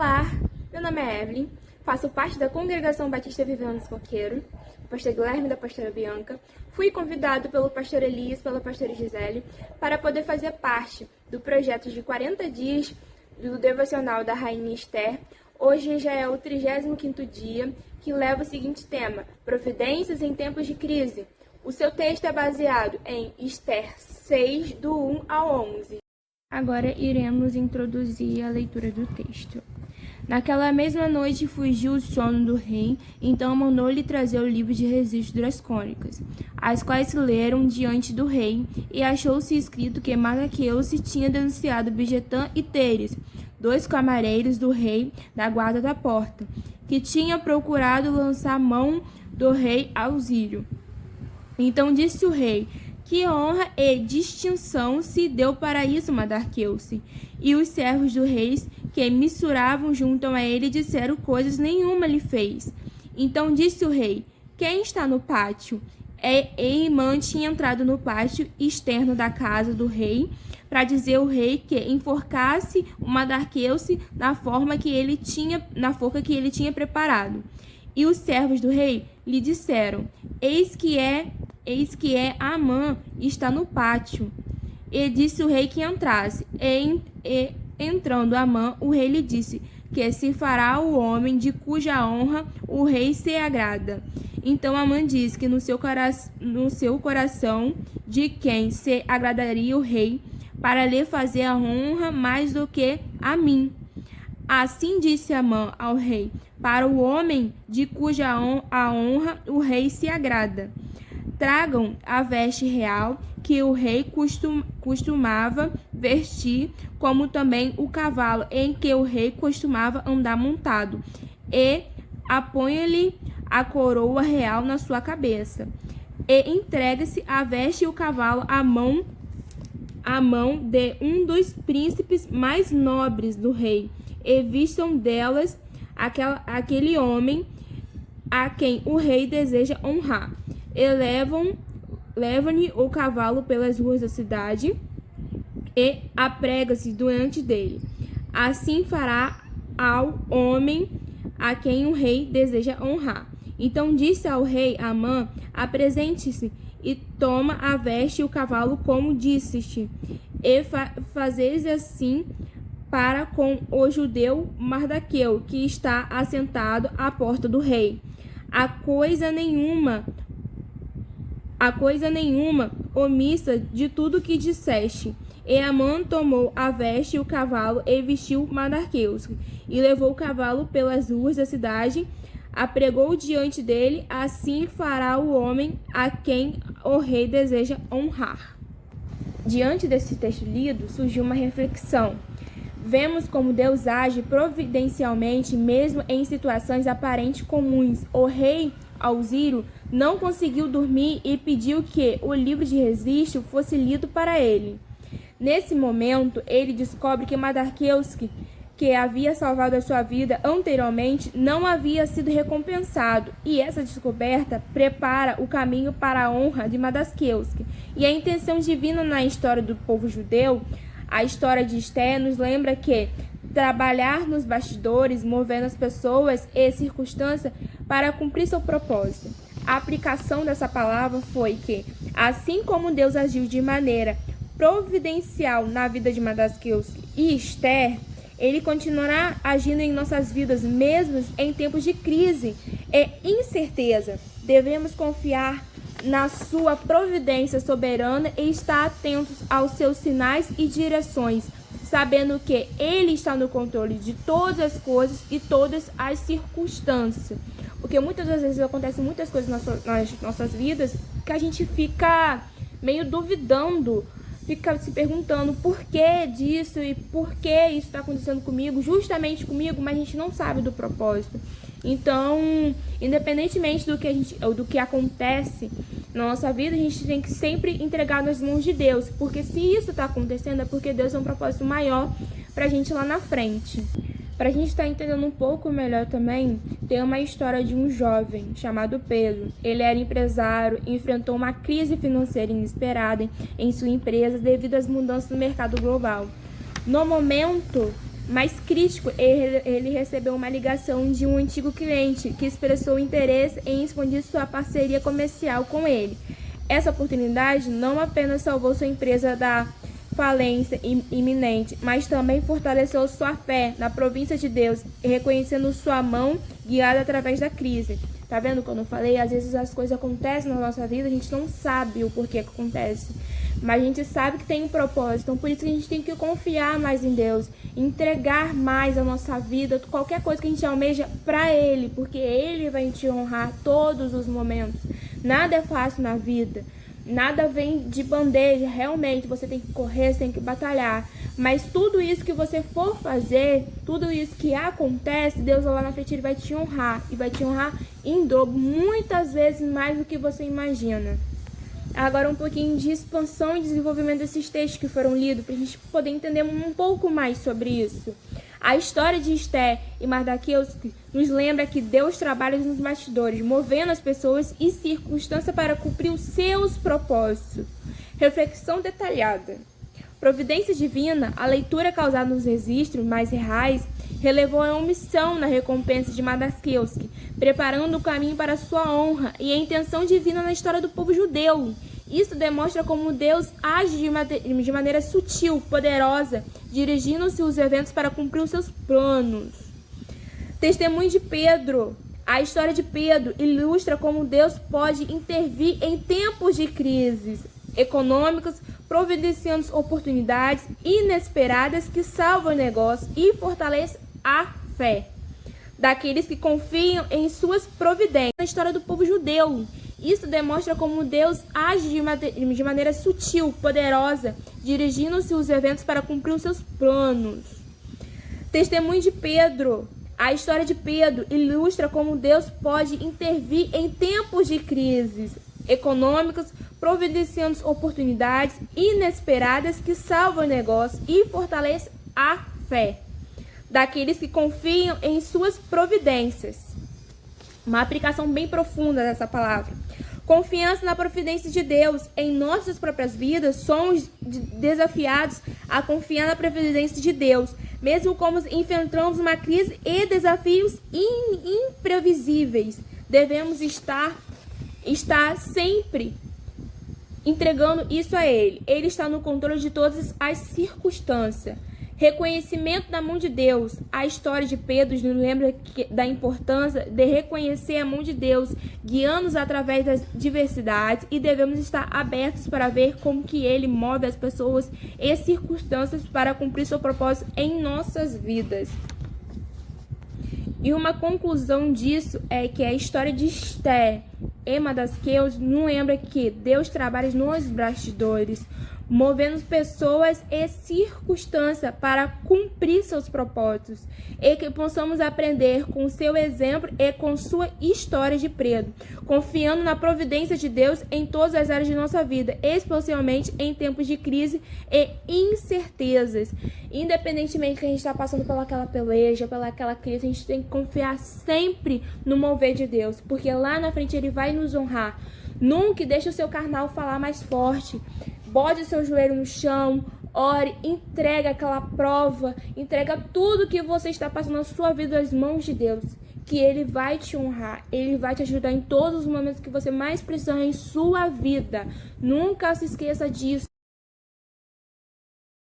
Olá, meu nome é Evelyn, faço parte da Congregação Batista Vivendo Coqueiro, do pastor Guilherme e da pastora Bianca. Fui convidado pelo pastor Elias e pela pastora Gisele para poder fazer parte do projeto de 40 dias do devocional da Rainha Esther. Hoje já é o 35º dia, que leva o seguinte tema: Providências em tempos de crise. O seu texto é baseado em Esther 6, do 1 ao 11. Agora iremos introduzir a leitura do texto. Naquela mesma noite fugiu o sono do rei, então mandou-lhe trazer o livro de registro das crônicas, as quais se leram diante do rei, e achou-se escrito que Mardoqueu se tinha denunciado Bigetã e Teres, 2 camareiros do rei da guarda da porta, que tinha procurado lançar a mão do rei Auxílio. Então disse o rei: que honra e distinção se deu para isso Mardoqueu-se. E os servos do rei que mensuravam junto a ele disseram coisas nenhuma lhe fez. Então disse o rei: quem está no pátio? E Amã tinha entrado no pátio externo da casa do rei para dizer ao rei que enforcasse o Mardoqueu-se na forca que ele tinha preparado. E os servos do rei lhe disseram: Eis que Amã está no pátio. E disse o rei que entrasse. E entrando Amã, o rei lhe disse que se fará o homem de cuja honra o rei se agrada. Então Amã disse que no seu coração de quem se agradaria o rei, para lhe fazer a honra mais do que a mim. Assim disse Amã ao rei: para o homem de cuja a honra o rei se agrada. Tragam a veste real que o rei costumava vestir, como também o cavalo em que o rei costumava andar montado, e aponha-lhe a coroa real na sua cabeça. E entregue-se a veste e o cavalo à mão de um dos príncipes mais nobres do rei, e vistam delas aquele homem a quem o rei deseja honrar. E levam-lhe o cavalo pelas ruas da cidade e aprega-se diante dele. Assim fará ao homem a quem o rei deseja honrar. Então disse ao rei Amã: apresente-se e toma a veste e o cavalo como disseste, e fazeis assim para com o judeu Mardoqueu, que está assentado à porta do rei. A coisa nenhuma omissa de tudo que disseste. E Amã tomou a veste e o cavalo e vestiu Mardoqueu, e levou o cavalo pelas ruas da cidade, apregou diante dele. Assim fará o homem a quem o rei deseja honrar. Diante desse texto lido, surgiu uma reflexão. Vemos como Deus age providencialmente mesmo em situações aparentes comuns. O rei Auxílio não conseguiu dormir e pediu que o livro de registro fosse lido para ele. Nesse momento, ele descobre que Mardoqueu, que havia salvado a sua vida anteriormente, não havia sido recompensado, e essa descoberta prepara o caminho para a honra de Mardoqueu. E a intenção divina na história do povo judeu, a história de Esther, nos lembra que trabalhar nos bastidores, movendo as pessoas e circunstâncias para cumprir seu propósito. A aplicação dessa palavra foi que, assim como Deus agiu de maneira providencial na vida de Mardoqueu e Esther, ele continuará agindo em nossas vidas, mesmo em tempos de crise e incerteza. Devemos confiar na sua providência soberana e estar atentos aos seus sinais e direções, sabendo que ele está no controle de todas as coisas e todas as circunstâncias. Porque muitas das vezes acontecem muitas coisas nas nossas vidas que a gente fica meio duvidando, fica se perguntando por que disso e por que isso está acontecendo comigo, justamente comigo, mas a gente não sabe do propósito. Então, independentemente do que acontece na nossa vida, a gente tem que sempre entregar nas mãos de Deus, porque se isso está acontecendo é porque Deus tem um propósito maior para a gente lá na frente. Para a gente estar entendendo um pouco melhor também, tem uma história de um jovem chamado Pedro. Ele era empresário e enfrentou uma crise financeira inesperada em sua empresa devido às mudanças no mercado global. No momento mais crítico, ele recebeu uma ligação de um antigo cliente que expressou interesse em expandir sua parceria comercial com ele. Essa oportunidade não apenas salvou sua empresa da falência iminente, mas também fortaleceu sua fé na província de Deus, reconhecendo sua mão guiada através da crise. Tá vendo quando eu falei? Às vezes as coisas acontecem na nossa vida, a gente não sabe o porquê que acontece, mas a gente sabe que tem um propósito. Então por isso que a gente tem que confiar mais em Deus, entregar mais a nossa vida, qualquer coisa que a gente almeja para Ele, porque Ele vai te honrar todos os momentos. Nada é fácil na vida, nada vem de bandeja, realmente você tem que correr, você tem que batalhar, mas tudo isso que você for fazer, tudo isso que acontece, Deus lá na frente Ele vai te honrar, e vai te honrar em dobro, muitas vezes mais do que você imagina. Agora um pouquinho de expansão e desenvolvimento desses textos que foram lidos, para a gente poder entender um pouco mais sobre isso. A história de Esté e Mardoqueu nos lembra que Deus trabalha nos bastidores, movendo as pessoas e circunstâncias para cumprir os seus propósitos. Reflexão detalhada. Providência divina, a leitura causada nos registros mais reais, relevou a omissão na recompensa de Mardoqueu, preparando o caminho para sua honra e a intenção divina na história do povo judeu. Isso demonstra como Deus age de maneira sutil, poderosa, dirigindo-se os eventos para cumprir os seus planos. Testemunho de Pedro. A história de Pedro ilustra como Deus pode intervir em tempos de crises econômicas, providenciando oportunidades inesperadas que salvam o negócio e fortalecem a fé daqueles que confiam em suas providências. Na história do povo judeu. Isso demonstra como Deus age de maneira sutil, poderosa, dirigindo-se os eventos para cumprir os seus planos. Testemunho de Pedro. A história de Pedro ilustra como Deus pode intervir em tempos de crises econômicas, providenciando oportunidades inesperadas que salvam o negócio e fortalecem a fé daqueles que confiam em suas providências. Uma aplicação bem profunda dessa palavra. Confiança na providência de Deus em nossas próprias vidas, somos desafiados a confiar na providência de Deus, mesmo como enfrentamos uma crise e desafios imprevisíveis. Devemos estar sempre entregando isso a Ele. Ele está no controle de todas as circunstâncias. Reconhecimento da mão de Deus. A história de Pedro nos lembra da importância de reconhecer a mão de Deus, guiando-nos através das diversidades, e devemos estar abertos para ver como que Ele move as pessoas e circunstâncias para cumprir seu propósito em nossas vidas. E uma conclusão disso é que a história de Esté e Mardoqueu nos lembra que Deus trabalha nos bastidores, movendo pessoas e circunstâncias para cumprir seus propósitos, e que possamos aprender com seu exemplo e com sua história de Pedro, confiando na providência de Deus em todas as áreas de nossa vida, especialmente em tempos de crise e incertezas. Independentemente que a gente está passando pelaquela peleja, pelaquela crise, a gente tem que confiar sempre no mover de Deus, porque lá na frente Ele vai nos honrar. Nunca deixe o seu carnal falar mais forte. Bote o seu joelho no chão, ore, entrega aquela prova, entrega tudo que você está passando na sua vida às mãos de Deus, que Ele vai te honrar, Ele vai te ajudar em todos os momentos que você mais precisar em sua vida. Nunca se esqueça disso.